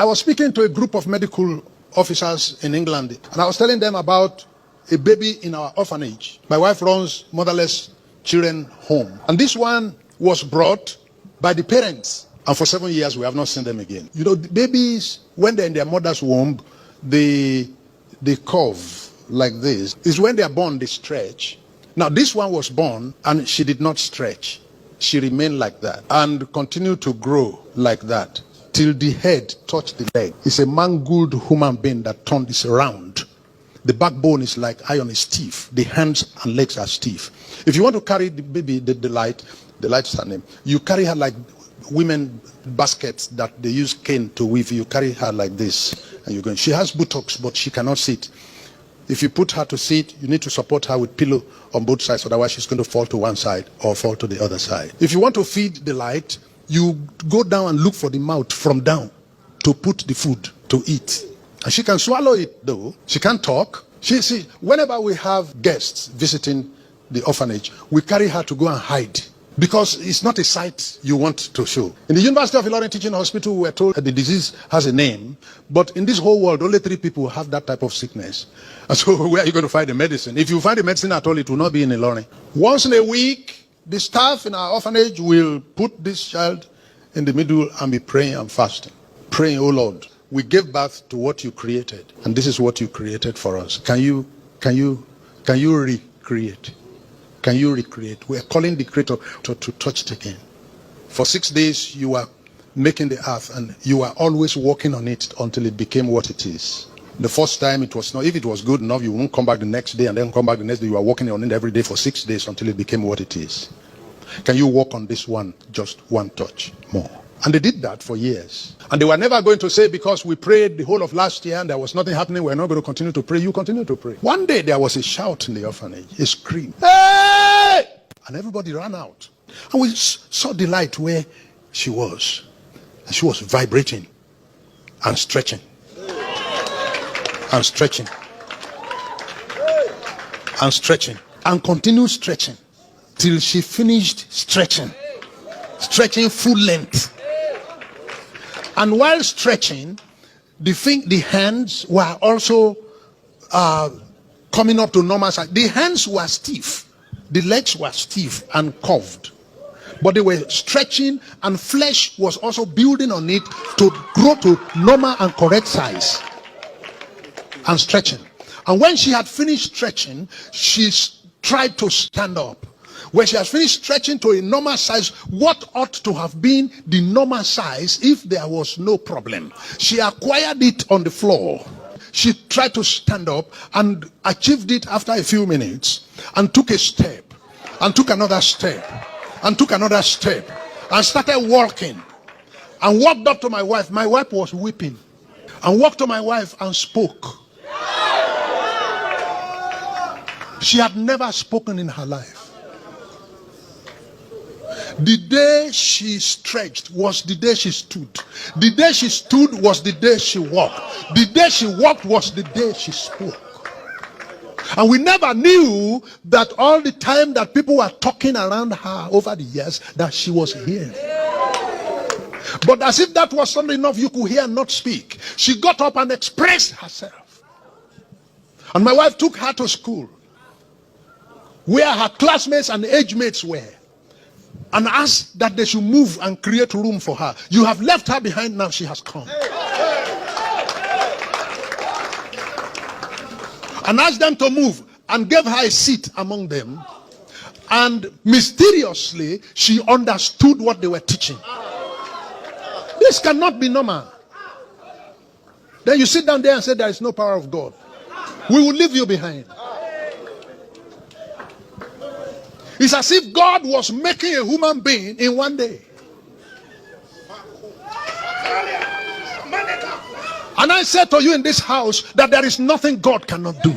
I was speaking to a group of medical officers in England, and I was telling them about a baby in our orphanage. My wife runs motherless children home, and this one was brought by the parents, and for 7 years we have not seen them again. You know, the babies, when they're in their mother's womb, they curve like this. Is when they are born, they stretch. Now this one was born and she did not stretch. She remained like that and continued to grow like that till the head touched the leg. It's a mangled human being that turned this around. The backbone is like iron, is stiff. The hands and legs are stiff. If you want to carry the baby, the light is her name. You carry her like women baskets that they use cane to weave. You carry her like this and you're going. She has buttocks, but she cannot sit. If you put her to sit, you need to support her with pillow on both sides, otherwise she's going to fall to one side or fall to the other side. If you want to feed the light, you go down and look for the mouth from down to put the food to eat. And she can swallow it though. She can't talk. See, whenever we have guests visiting the orphanage, we carry her to go and hide, because it's not a sight you want to show. In the University of Ilorin Teaching Hospital, we were told that the disease has a name, but in this whole world, only 3 people have that type of sickness. And so where are you going to find the medicine? If you find the medicine at all, it will not be in Ilorin. Once in a week, the staff in our orphanage will put this child in the middle and be praying and fasting. Praying, oh Lord, we gave birth to what you created, and this is what you created for us. Can you recreate? Can you recreate? We are calling the Creator to touch it again. For 6 days, you are making the earth, and you are always working on it until it became what it is. The first time it was not. If it was good enough, you won't come back the next day and then come back the next day. You are working on it every day for 6 days until it became what it is. Can you work on this one, just one touch more? And they did that for years. And they were never going to say, because we prayed the whole of last year and there was nothing happening, we're not going to continue to pray. You continue to pray. One day there was a shout in the orphanage, a scream. Hey! And everybody ran out. And we saw the light where she was. And she was vibrating and stretching. And stretching. And stretching. And continued stretching till she finished stretching. Stretching full length. And while stretching, the hands were also coming up to normal size. The hands were stiff. The legs were stiff and curved. But they were stretching, and flesh was also building on it to grow to normal and correct size. And stretching. And when she had finished stretching, she tried to stand up. When she has finished stretching to a normal size, what ought to have been the normal size if there was no problem, she acquired it on the floor. She tried to stand up and achieved it after a few minutes, and took a step, and took another step, and took another step, and started walking, and walked up to my wife. My wife was weeping, and walked to my wife and spoke. She had never spoken in her life. The day she stretched was the day she stood. The day she stood was the day she walked. The day she walked was the day she spoke. And we never knew that all the time that people were talking around her over the years, that she was here. But as if that was not enough, you could hear and not speak. She got up and expressed herself. And my wife took her to school, where her classmates and age mates were, and asked that they should move and create room for her. You have left her behind, now she has come. And asked them to move, and gave her a seat among them. And mysteriously, she understood what they were teaching. This cannot be normal. Then you sit down there and say, there is no power of God. We will leave you behind. It's as if God was making a human being in one day. And I said to you in this house that there is nothing God cannot do.